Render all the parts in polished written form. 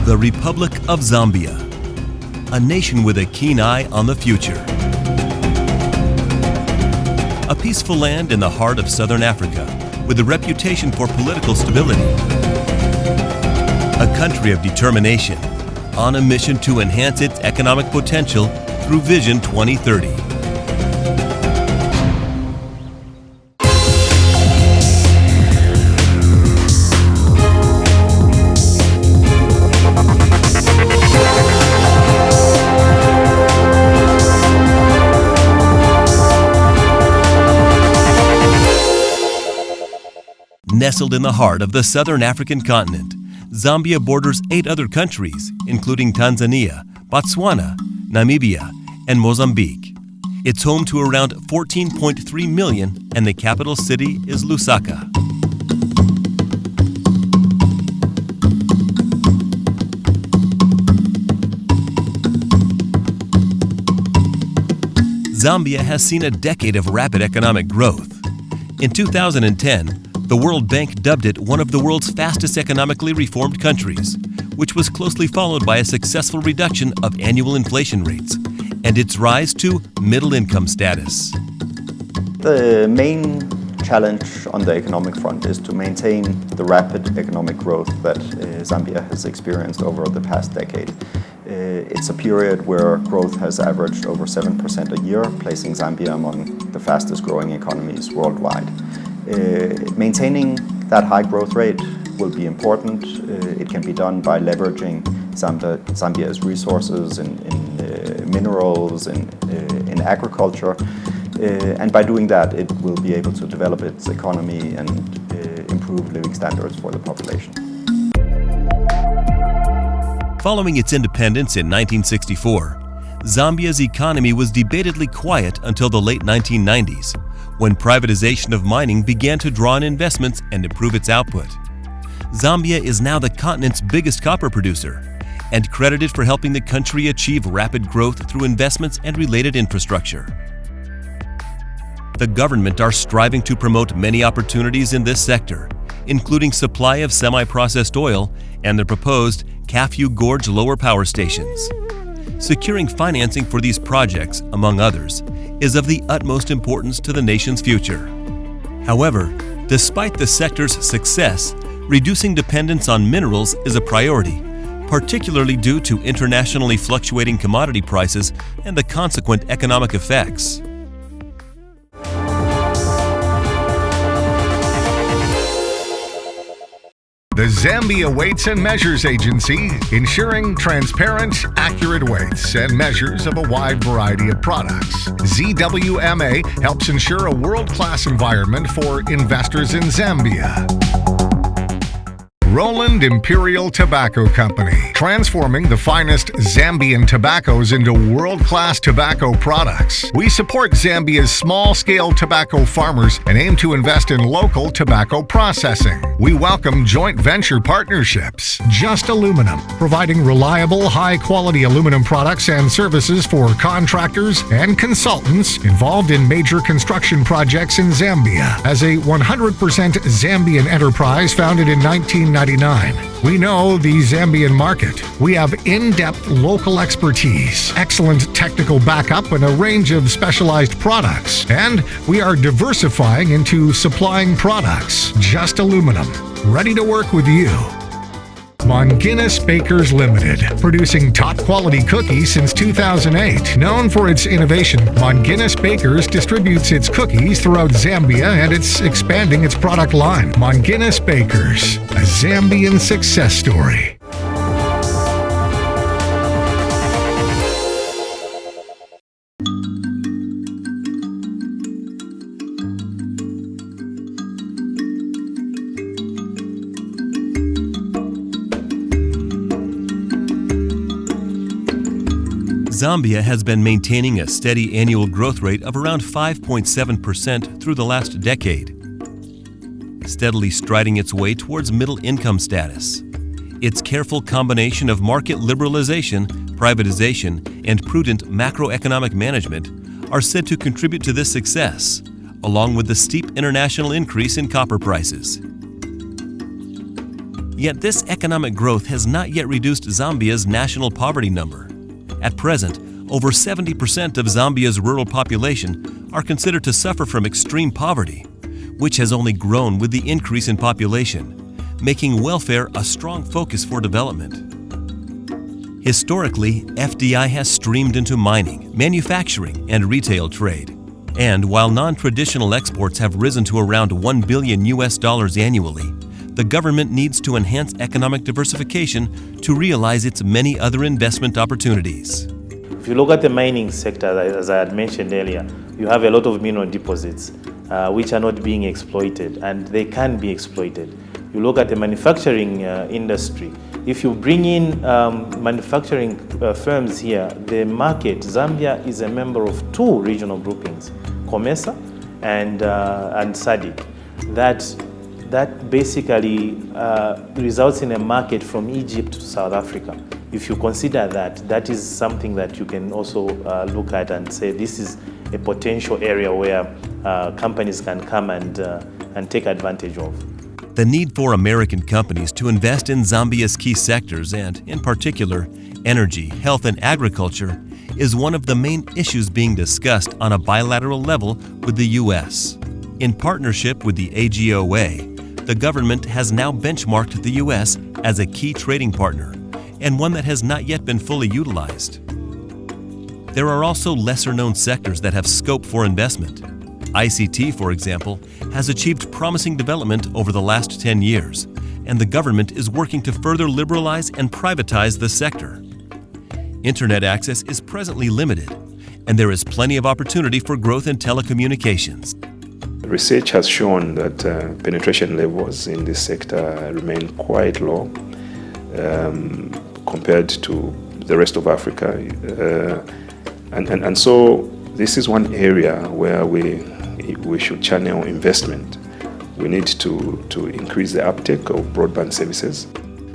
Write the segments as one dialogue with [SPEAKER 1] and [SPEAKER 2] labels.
[SPEAKER 1] The Republic of Zambia, a nation with a keen eye on the future. A peaceful land in the heart of southern Africa with a reputation for political stability. A country of determination on a mission to enhance its economic potential through Vision 2030. Nestled in the heart of the southern African continent, Zambia borders 8 other countries, including Tanzania, Botswana, Namibia, and Mozambique. It's home to around 14.3 million, and the capital city is Lusaka. Zambia has seen a decade of rapid economic growth. In 2010, the World Bank dubbed it one of the world's fastest economically reformed countries, which was closely followed by a successful reduction of annual inflation rates and its rise to middle-income status.
[SPEAKER 2] The main challenge on the economic front is to maintain the rapid economic growth that Zambia has experienced over the past decade. It's a period where growth has averaged over 7% a year, placing Zambia among the fastest growing economies worldwide. Maintaining that high growth rate will be important. It can be done by leveraging Zambia's resources in minerals, in agriculture, and by doing that it will be able to develop its economy and improve living standards for the population.
[SPEAKER 1] Following its independence in 1964, Zambia's economy was debatedly quiet until the late 1990s, when privatization of mining began to draw in investments and improve its output. Zambia is now the continent's biggest copper producer and credited for helping the country achieve rapid growth through investments and related infrastructure. The government are striving to promote many opportunities in this sector, including supply of semi-processed oil and the proposed Kafue Gorge lower power stations. Securing financing for these projects, among others, is of the utmost importance to the nation's future. However, despite the sector's success, reducing dependence on minerals is a priority, particularly due to internationally fluctuating commodity prices and the consequent economic effects.
[SPEAKER 3] The Zambia Weights and Measures Agency, ensuring transparent, accurate weights and measures of a wide variety of products. ZWMA helps ensure a world-class environment for investors in Zambia. Roland Imperial Tobacco Company, transforming the finest Zambian tobaccos into world-class tobacco products. We support Zambia's small-scale tobacco farmers and aim to invest in local tobacco processing. We welcome joint venture partnerships. Just Aluminum, providing reliable, high-quality aluminum products and services for contractors and consultants involved in major construction projects in Zambia. As a 100% Zambian enterprise founded in 1999, we know the Zambian market. We have in-depth local expertise, excellent technical backup, and a range of specialized products. And we are diversifying into supplying products. Just Aluminum, ready to work with you. Guinness Bakers Limited, producing top-quality cookies since 2008. Known for its innovation, Guinness Bakers distributes its cookies throughout Zambia and it's expanding its product line. Guinness Bakers, a Zambian success story.
[SPEAKER 1] Zambia has been maintaining a steady annual growth rate of around 5.7% through the last decade, steadily striding its way towards middle-income status. Its careful combination of market liberalization, privatization, and prudent macroeconomic management are said to contribute to this success, along with the steep international increase in copper prices. Yet this economic growth has not yet reduced Zambia's national poverty number. At present, over 70% of Zambia's rural population are considered to suffer from extreme poverty, which has only grown with the increase in population, making welfare a strong focus for development. Historically, FDI has streamed into mining, manufacturing, and retail trade. And while non-traditional exports have risen to around $1 billion annually, the government needs to enhance economic diversification to realize its many other investment opportunities.
[SPEAKER 4] If you look at the mining sector, as I had mentioned earlier, you have a lot of mineral deposits which are not being exploited, and they can be exploited. You look at the manufacturing industry. If you bring in manufacturing firms here, the market, Zambia is a member of 2 regional groupings, COMESA and SADC. That basically results in a market from Egypt to South Africa. If you consider that, that is something that you can also look at and say this is a potential area where companies can come and take advantage of.
[SPEAKER 1] The need for American companies to invest in Zambia's key sectors and, in particular, energy, health, and agriculture is one of the main issues being discussed on a bilateral level with the U.S. In partnership with the AGOA, the government has now benchmarked the U.S. as a key trading partner and one that has not yet been fully utilized. There are also lesser-known sectors that have scope for investment. ICT, for example, has achieved promising development over the last 10 years, and the government is working to further liberalize and privatize the sector. Internet access is presently limited, and there is plenty of opportunity for growth in telecommunications.
[SPEAKER 5] Research has shown that penetration levels in this sector remain quite low compared to the rest of Africa. And so this is one area where we should channel investment. We need to increase the uptake of broadband services.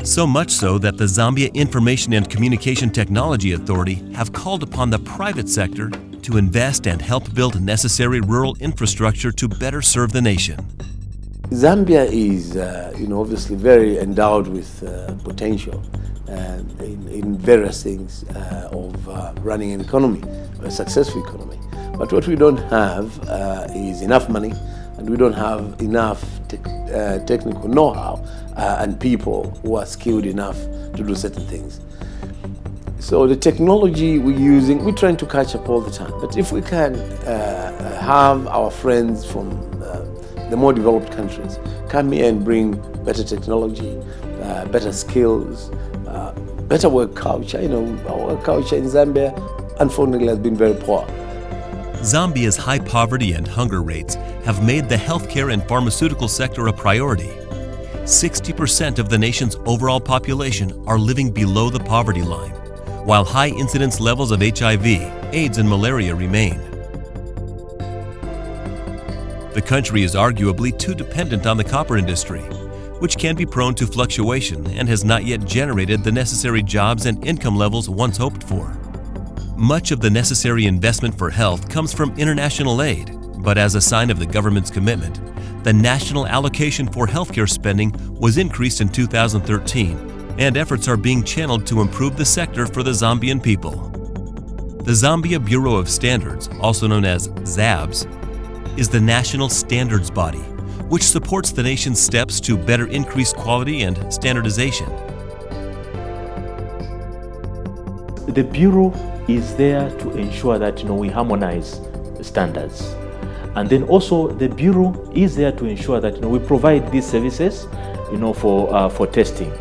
[SPEAKER 1] So much so that the Zambia Information and Communication Technology Authority have called upon the private sector to invest and help build necessary rural infrastructure to better serve the nation.
[SPEAKER 6] Zambia is, obviously very endowed with potential in various things of running an economy, a successful economy. But what we don't have is enough money, and we don't have enough technical know-how and people who are skilled enough to do certain things. So the technology we're using, we're trying to catch up all the time. But if we can have our friends from the more developed countries come here and bring better technology, better skills, better work culture. Our work culture in Zambia, unfortunately, has been very poor.
[SPEAKER 1] Zambia's high poverty and hunger rates have made the healthcare and pharmaceutical sector a priority. 60% of the nation's overall population are living below the poverty line, while high incidence levels of HIV, AIDS, and malaria remain. The country is arguably too dependent on the copper industry, which can be prone to fluctuation and has not yet generated the necessary jobs and income levels once hoped for. Much of the necessary investment for health comes from international aid, but as a sign of the government's commitment, the national allocation for healthcare spending was increased in 2013, and efforts are being channeled to improve the sector for the Zambian people. The Zambia Bureau of Standards, also known as ZABS, is the national standards body, which supports the nation's steps to better increase quality and standardization.
[SPEAKER 4] The Bureau is there to ensure that we harmonize standards. And then also the Bureau is there to ensure that we provide these services for testing.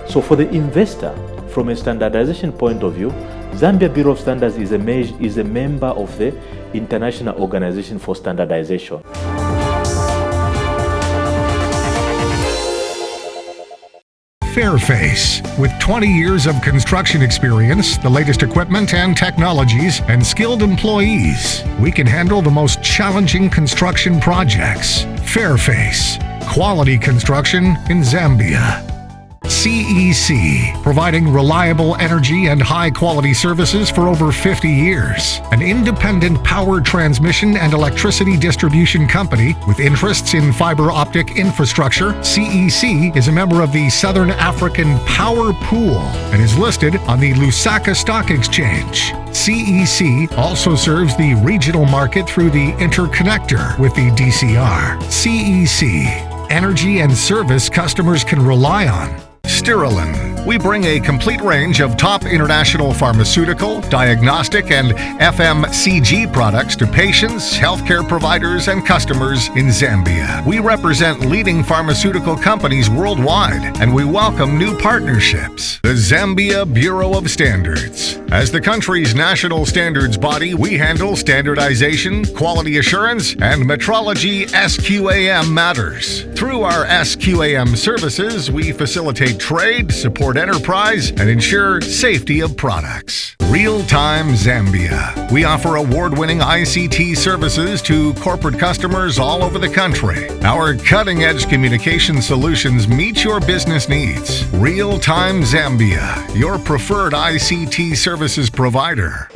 [SPEAKER 4] So for the investor, from a standardization point of view, Zambia Bureau of Standards is a member of the International Organization for Standardization.
[SPEAKER 3] Fairface. With 20 years of construction experience, the latest equipment and technologies, and skilled employees, we can handle the most challenging construction projects. Fairface. Quality construction in Zambia. CEC, providing reliable energy and high-quality services for over 50 years. An independent power transmission and electricity distribution company with interests in fiber optic infrastructure, CEC is a member of the Southern African Power Pool and is listed on the Lusaka Stock Exchange. CEC also serves the regional market through the interconnector with the DCR. CEC, energy and service customers can rely on. Stirolin. We bring a complete range of top international pharmaceutical, diagnostic, and FMCG products to patients, healthcare providers, and customers in Zambia. We represent leading pharmaceutical companies worldwide, and we welcome new partnerships. The Zambia Bureau of Standards. As the country's national standards body, we handle standardization, quality assurance, and metrology SQAM matters. Through our SQAM services, we facilitate trade, support enterprise, and ensure safety of products. Real-Time Zambia. We offer award-winning ICT services to corporate customers all over the country. Our cutting-edge communication solutions meet your business needs. Real-Time Zambia, your preferred ICT services provider.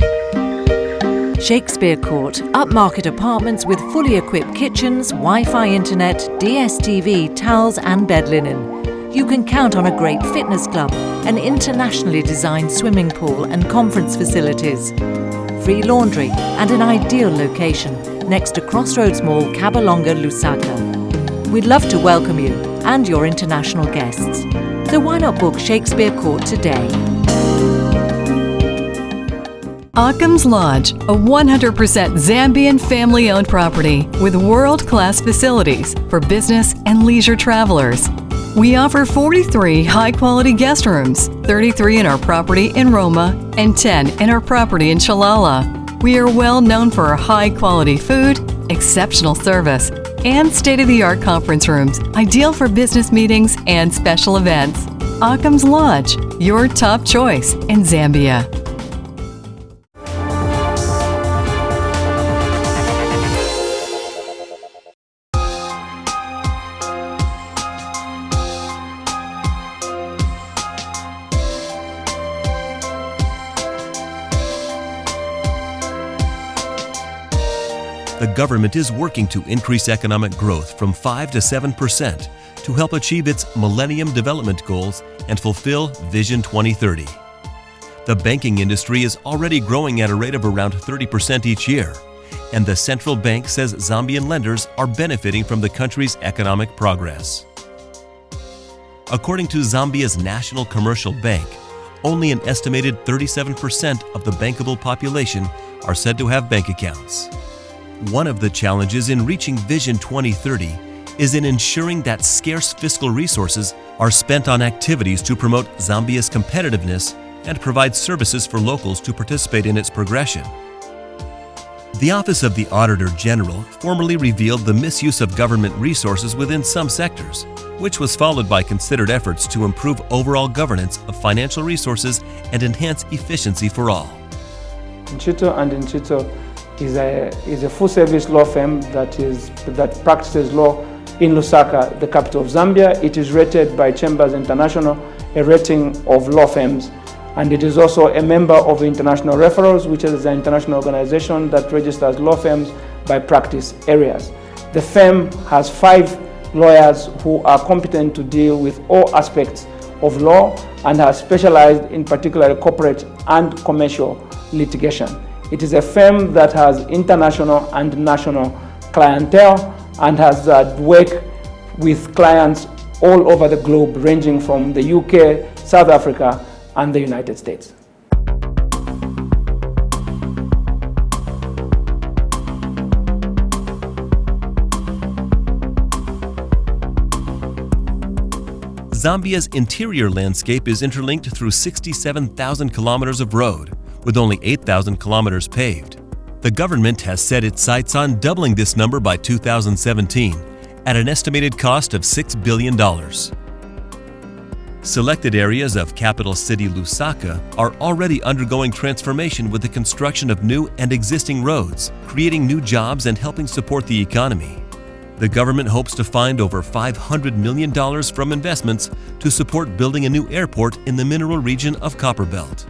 [SPEAKER 7] Shakespeare Court, upmarket apartments with fully equipped kitchens, Wi-Fi internet, DSTV, towels and bed linen. You can count on a great fitness club, an internationally designed swimming pool and conference facilities, free laundry and an ideal location next to Crossroads Mall, Kabalonga, Lusaka. We'd love to welcome you and your international guests. So why not book Shakespeare Court today?
[SPEAKER 8] Occam's Lodge, a 100% Zambian family-owned property with world-class facilities for business and leisure travelers. We offer 43 high-quality guest rooms, 33 in our property in Roma and 10 in our property in Chalala. We are well known for our high-quality food, exceptional service, and state-of-the-art conference rooms, ideal for business meetings and special events. Occam's Lodge, your top choice in Zambia.
[SPEAKER 1] The government is working to increase economic growth from 5 to 7% to help achieve its Millennium Development Goals and fulfill Vision 2030. The banking industry is already growing at a rate of around 30% each year, and the central bank says Zambian lenders are benefiting from the country's economic progress. According to Zambia's National Commercial Bank, only an estimated 37% of the bankable population are said to have bank accounts. One of the challenges in reaching Vision 2030 is in ensuring that scarce fiscal resources are spent on activities to promote Zambia's competitiveness and provide services for locals to participate in its progression. The Office of the Auditor General formally revealed the misuse of government resources within some sectors, which was followed by considered efforts to improve overall governance of financial resources and enhance efficiency for all.
[SPEAKER 9] Nchito is a full-service law firm that practices law in Lusaka, the capital of Zambia. It is rated by Chambers International, a rating of law firms, and it is also a member of International Referrals, which is an international organization that registers law firms by practice areas. The firm has 5 lawyers who are competent to deal with all aspects of law and has specialized in particular corporate and commercial litigation. It is a firm that has international and national clientele and has worked with clients all over the globe, ranging from the UK, South Africa, and the United States.
[SPEAKER 1] Zambia's interior landscape is interlinked through 67,000 kilometers of road, with only 8,000 kilometers paved. The government has set its sights on doubling this number by 2017 at an estimated cost of $6 billion. Selected areas of capital city Lusaka are already undergoing transformation with the construction of new and existing roads, creating new jobs and helping support the economy. The government hopes to find over $500 million from investments to support building a new airport in the mineral region of Copperbelt.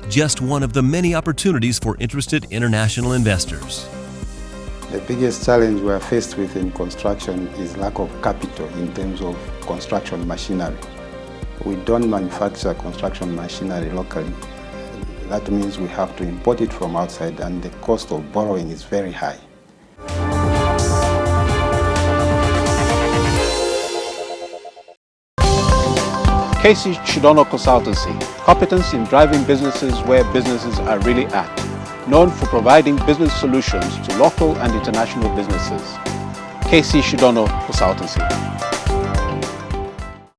[SPEAKER 1] Just one of the many opportunities for interested international investors.
[SPEAKER 10] The biggest challenge we are faced with in construction is lack of capital in terms of construction machinery. We don't manufacture construction machinery locally. That means we have to import it from outside, and the cost of borrowing is very high.
[SPEAKER 11] KC Shidono Consultancy, competence in driving businesses where businesses are really at. Known for providing business solutions to local and international businesses. KC Shidono Consultancy.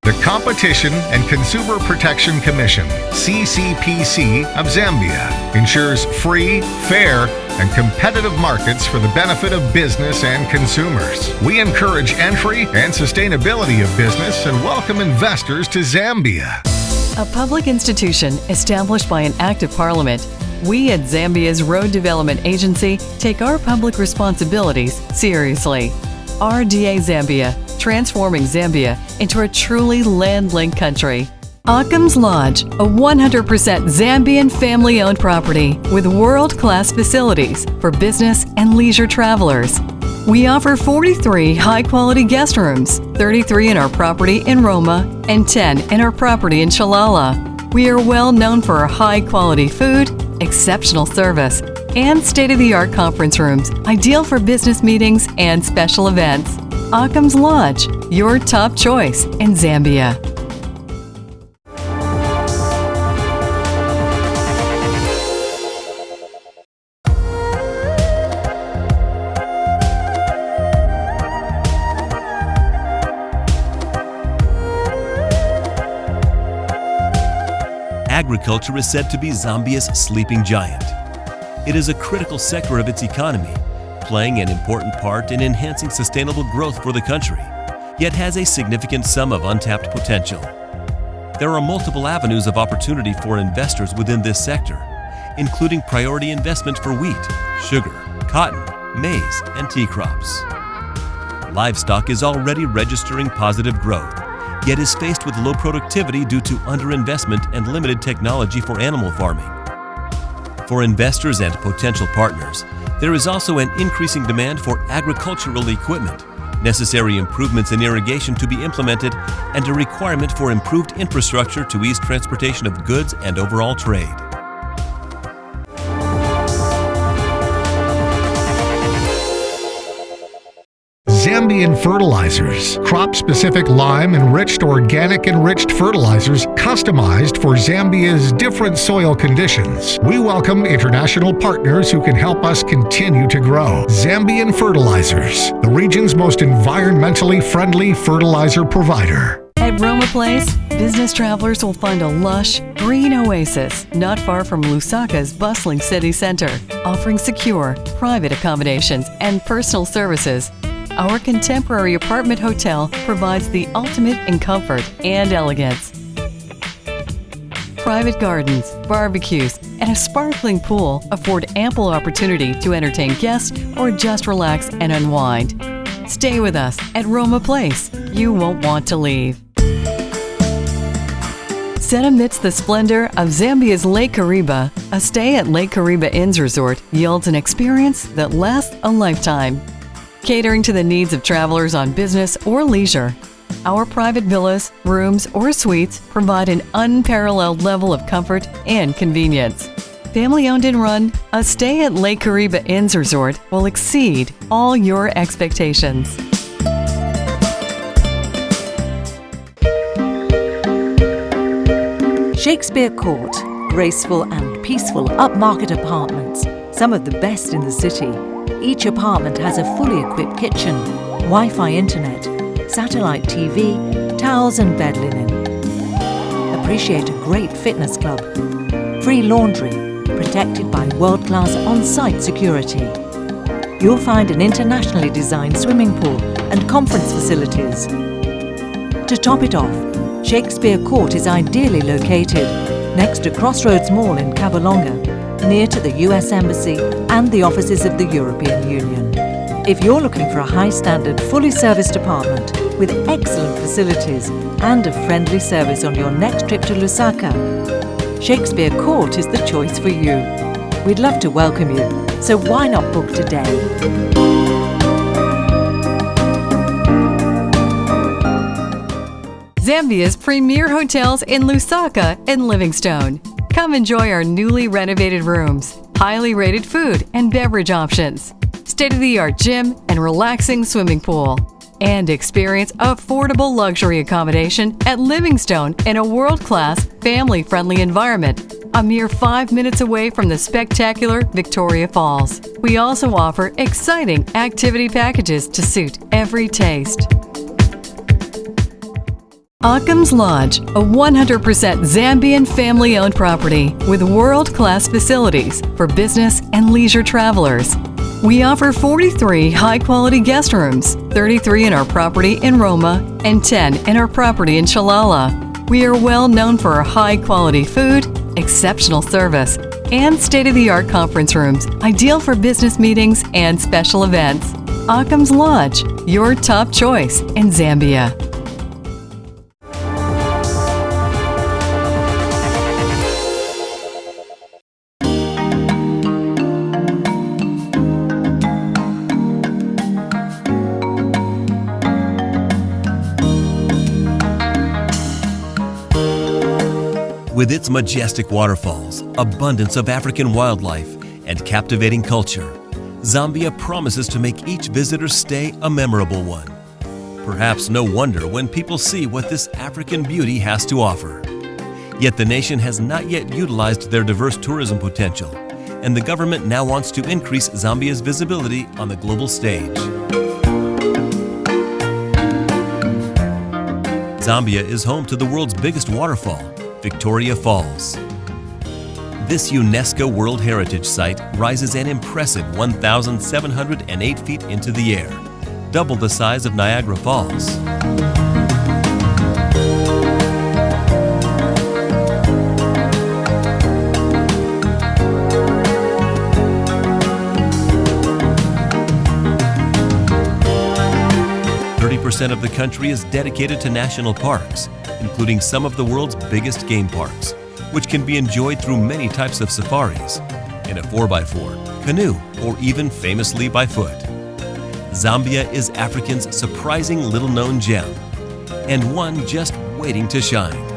[SPEAKER 3] The Competition and Consumer Protection Commission, CCPC, of Zambia ensures free, fair, and competitive markets for the benefit of business and consumers. We encourage entry and sustainability of business and welcome investors to Zambia.
[SPEAKER 8] A public institution established by an act of parliament, we at Zambia's Road Development Agency take our public responsibilities seriously. RDA Zambia, transforming Zambia into a truly land-linked country. Occam's Lodge, a 100% Zambian family-owned property with world-class facilities for business and leisure travelers. We offer 43 high-quality guest rooms, 33 in our property in Roma and 10 in our property in Chalala. We are well known for our high-quality food, exceptional service, and state-of-the-art conference rooms, ideal for business meetings and special events. Occam's Lodge, your top choice in Zambia.
[SPEAKER 1] Agriculture is said to be Zambia's sleeping giant. It is a critical sector of its economy, playing an important part in enhancing sustainable growth for the country, yet has a significant sum of untapped potential. There are multiple avenues of opportunity for investors within this sector, including priority investment for wheat, sugar, cotton, maize, and tea crops. Livestock is already registering positive growth, yet is faced with low productivity due to underinvestment and limited technology for animal farming. For investors and potential partners, there is also an increasing demand for agricultural equipment, necessary improvements in irrigation to be implemented, and a requirement for improved infrastructure to ease transportation of goods and overall trade.
[SPEAKER 3] Zambian fertilizers, crop-specific lime-enriched organic enriched fertilizers customized for Zambia's different soil conditions. We welcome international partners who can help us continue to grow. Zambian Fertilizers, the region's most environmentally friendly fertilizer provider.
[SPEAKER 8] At Roma Place, business travelers will find a lush, green oasis not far from Lusaka's bustling city center, offering secure, private accommodations and personal services. Our contemporary apartment hotel provides the ultimate in comfort and elegance. Private gardens, barbecues, and a sparkling pool afford ample opportunity to entertain guests or just relax and unwind. Stay with us at Roma Place. You won't want to leave. Set amidst the splendor of Zambia's Lake Kariba, a stay at Lake Kariba Inns Resort yields an experience that lasts a lifetime. Catering to the needs of travelers on business or leisure, our private villas, rooms, or suites provide an unparalleled level of comfort and convenience. Family-owned and run, a stay at Lake Kariba Inns Resort will exceed all your expectations.
[SPEAKER 7] Shakespeare Court, graceful and peaceful upmarket apartments, some of the best in the city. Each apartment has a fully equipped kitchen, Wi-Fi internet, satellite TV, towels and bed linen. Appreciate a great fitness club, free laundry, protected by world-class on-site security. You'll find an internationally designed swimming pool and conference facilities. To top it off, Shakespeare Court is ideally located next to Crossroads Mall in Kavalonga, near to the US Embassy and the offices of the European Union. If you're looking for a high-standard, fully serviced apartment with excellent facilities and a friendly service on your next trip to Lusaka, Shakespeare Court is the choice for you. We'd love to welcome you, so why not book today?
[SPEAKER 8] Zambia's premier hotels in Lusaka and Livingstone. Come enjoy our newly renovated rooms, highly rated food and beverage options, state-of-the-art gym and relaxing swimming pool, and experience affordable luxury accommodation at Livingstone in a world-class, family-friendly environment, a mere 5 minutes away from the spectacular Victoria Falls. We also offer exciting activity packages to suit every taste. Occam's Lodge, a 100% Zambian family-owned property with world-class facilities for business and leisure travelers. We offer 43 high-quality guest rooms, 33 in our property in Roma and 10 in our property in Chalala. We are well known for our high-quality food, exceptional service, and state-of-the-art conference rooms, ideal for business meetings and special events. Occam's Lodge, your top choice in Zambia.
[SPEAKER 1] With its majestic waterfalls, abundance of African wildlife, and captivating culture, Zambia promises to make each visitor's stay a memorable one. Perhaps no wonder when people see what this African beauty has to offer. Yet the nation has not yet utilized their diverse tourism potential, and the government now wants to increase Zambia's visibility on the global stage. Zambia is home to the world's biggest waterfall, Victoria Falls. This UNESCO World Heritage Site rises an impressive 1,708 feet into the air, double the size of Niagara Falls. % of the country is dedicated to national parks, including some of the world's biggest game parks, which can be enjoyed through many types of safaris, in a 4x4, canoe, or even famously by foot. Zambia is Africa's surprising little-known gem, and one just waiting to shine.